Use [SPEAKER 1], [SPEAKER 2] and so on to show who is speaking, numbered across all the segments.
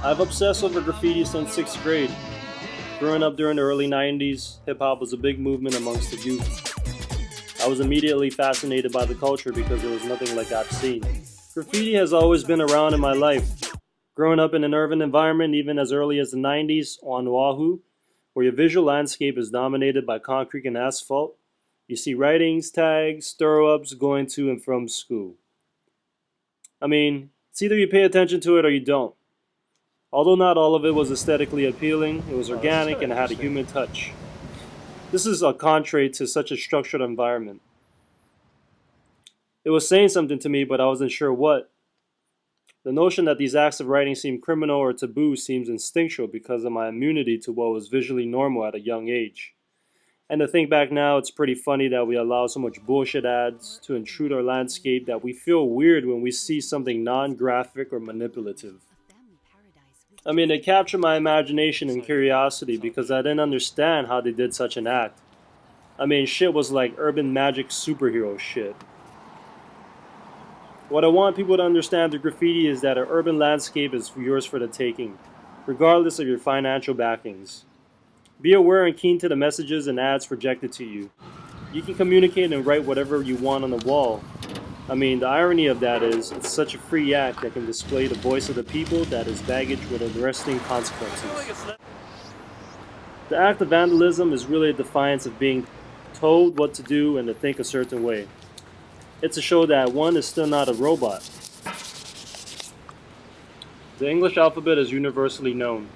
[SPEAKER 1] I've obsessed over graffiti since 6th grade. Growing up during the early 90s, hip-hop was a big movement amongst the youth. I was immediately fascinated by the culture because there was nothing like I've seen. Graffiti has always been around in my life. Growing up in an urban environment even as early as the 90s on Oahu, where your visual landscape is dominated by concrete and asphalt, you see writings, tags, throw-ups going to and from school. I mean, it's either you pay attention to it or you don't. Although not all of it was aesthetically appealing, it was organic and had a human touch. This is a contrary to such a structured environment. It was saying something to me, but I wasn't sure what. The notion that these acts of writing seem criminal or taboo seems instinctual because of my immunity to what was visually normal at a young age. And to think back now, it's pretty funny that we allow so much bullshit ads to intrude our landscape that we feel weird when we see something non-graphic or manipulative. I mean, it captured my imagination and curiosity because I didn't understand how they did such an act. I mean, shit was like urban magic superhero shit. What I want people to understand through graffiti is that our urban landscape is yours for the taking, regardless of your financial backings. Be aware and keen to the messages and ads projected to you. You can communicate and write whatever you want on the wall. I mean, the irony of that is, it's such a free act that can display the voice of the people that is baggage with arresting consequences. The act of vandalism is really a defiance of being told what to do and to think a certain way. It's a show that one is still not a robot. The English alphabet is universally known.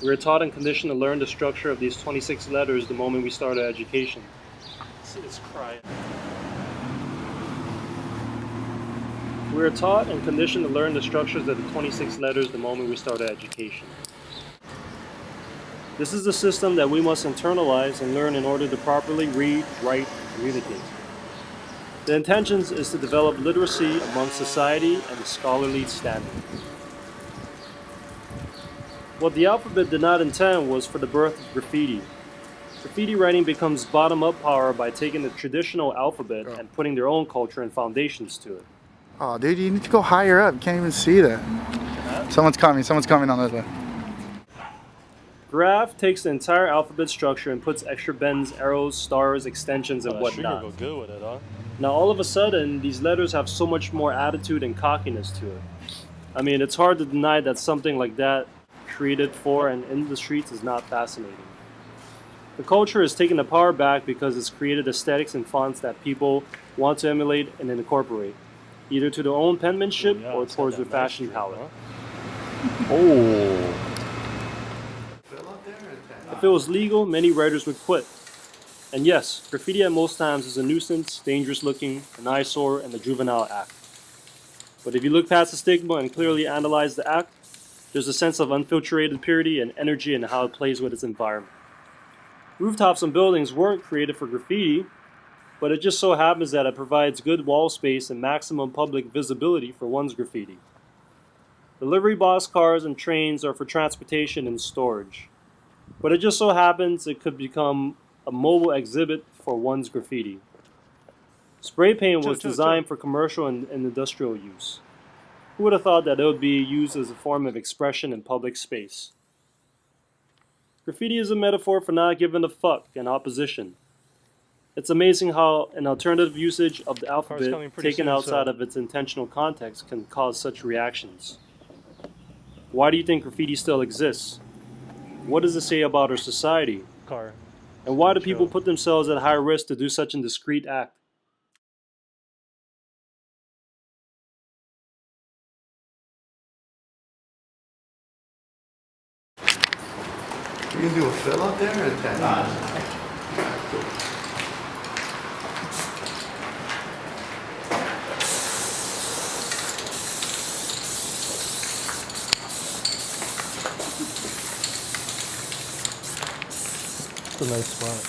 [SPEAKER 1] We are taught and conditioned to learn the structure of these 26 letters the moment we start our education. It's crying. We are taught and conditioned to learn the structures of the 26 letters the moment we start our education. This is the system that we must internalize and learn in order to properly read, write, and communicate. The intention is to develop literacy among society and a scholarly standard. What the alphabet did not intend was for the birth of graffiti. Graffiti writing becomes bottom-up power by taking the traditional alphabet and putting their own culture and foundations to it.
[SPEAKER 2] Oh, dude, you need to go higher up. You can't even see that. Someone's coming on this way.
[SPEAKER 1] Graph takes the entire alphabet structure and puts extra bends, arrows, stars, extensions, and whatnot.
[SPEAKER 3] Go good with it, huh?
[SPEAKER 1] Now all of a sudden, these letters have so much more attitude and cockiness to it. I mean, it's hard to deny that something like that, created for and in the streets, is not fascinating. The culture is taking the power back because it's created aesthetics and fonts that people want to emulate and incorporate, either to their own penmanship or towards their fashion palette.
[SPEAKER 2] Oh.
[SPEAKER 1] If it was legal, many writers would quit. And yes, graffiti at most times is a nuisance, dangerous looking, an eyesore, and a juvenile act. But if you look past the stigma and clearly analyze the act, there's a sense of unfiltrated purity and energy in how it plays with its environment. Rooftops and buildings weren't created for graffiti, but it just so happens that it provides good wall space and maximum public visibility for one's graffiti. Delivery box cars and trains are for transportation and storage, but it just so happens it could become a mobile exhibit for one's graffiti. Spray paint was designed for commercial and industrial use. Who would have thought that it would be used as a form of expression in public space? Graffiti is a metaphor for not giving a fuck and opposition. It's amazing how an alternative usage of the alphabet taken outside of its intentional context can cause such reactions. Why do you think graffiti still exists? What does it say about our society? And why do people put themselves at high risk to do such a discreet act?
[SPEAKER 2] You can do a fill out there or a 10?
[SPEAKER 3] It's a nice spot.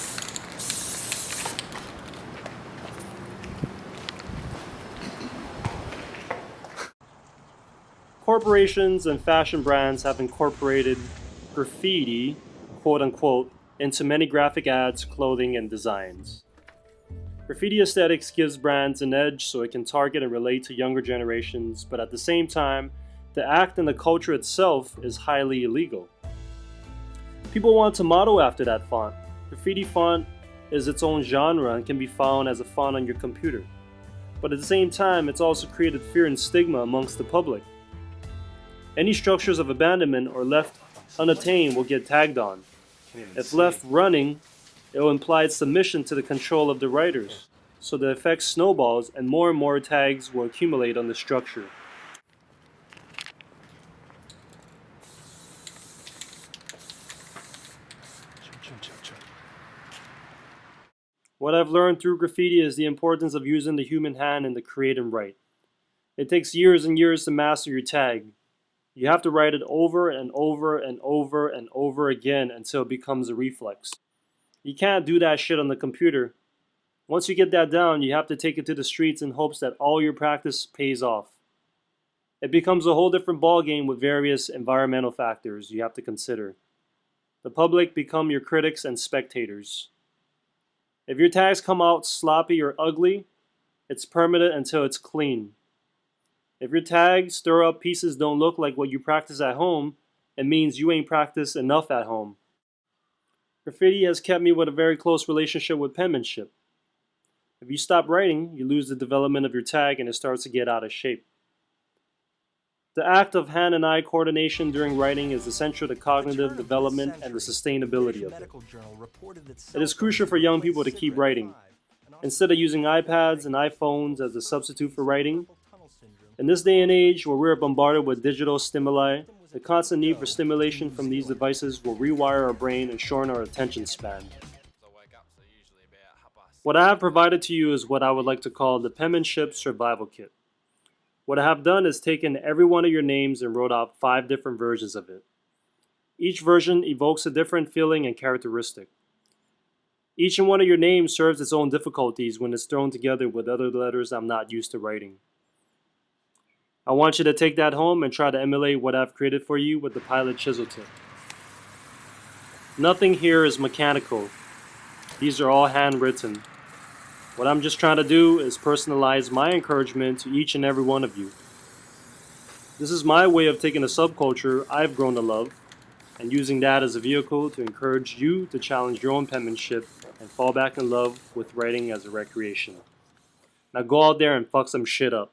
[SPEAKER 1] Corporations and fashion brands have incorporated graffiti, quote unquote, into many graphic ads, clothing, and designs. Graffiti aesthetics gives brands an edge so it can target and relate to younger generations, but at the same time, The act and the culture itself is highly illegal. People want to model after that font. Graffiti font is its own genre and can be found as a font on your computer. But at the same time, it's also created fear and stigma amongst the public. Any structures of abandonment or left unattained will get tagged on. If left running, it will imply submission to the control of the writers, so the effect snowballs and more tags will accumulate on the structure. What I've learned through graffiti is the importance of using the human hand in the create and write. It takes years and years to master your tag. You have to write it over and over and over and over again until it becomes a reflex. You can't do that shit on the computer. Once you get that down, you have to take it to the streets in hopes that all your practice pays off. It becomes a whole different ballgame with various environmental factors you have to consider. The public become your critics and spectators. If your tags come out sloppy or ugly, it's permanent until it's clean. If your tags stir up pieces don't look like what you practice at home, it means you ain't practiced enough at home. Graffiti has kept me with a very close relationship with penmanship. If you stop writing, you lose the development of your tag and it starts to get out of shape. The act of hand and eye coordination during writing is essential to cognitive development and the sustainability of it. It is crucial for young people to keep writing. Instead of using iPads and iPhones as a substitute for writing, in this day and age where we are bombarded with digital stimuli, the constant need for stimulation from these devices will rewire our brain and shorten our attention span. What I have provided to you is what I would like to call the penmanship survival kit. What I have done is taken every one of your names and wrote out 5 different versions of it. Each version evokes a different feeling and characteristic. Each and one of your names serves its own difficulties when it's thrown together with other letters I'm not used to writing. I want you to take that home and try to emulate what I've created for you with the pilot chisel tip. Nothing here is mechanical. These are all handwritten. What I'm just trying to do is personalize my encouragement to each and every one of you. This is my way of taking a subculture I've grown to love and using that as a vehicle to encourage you to challenge your own penmanship and fall back in love with writing as a recreation. Now go out there and fuck some shit up.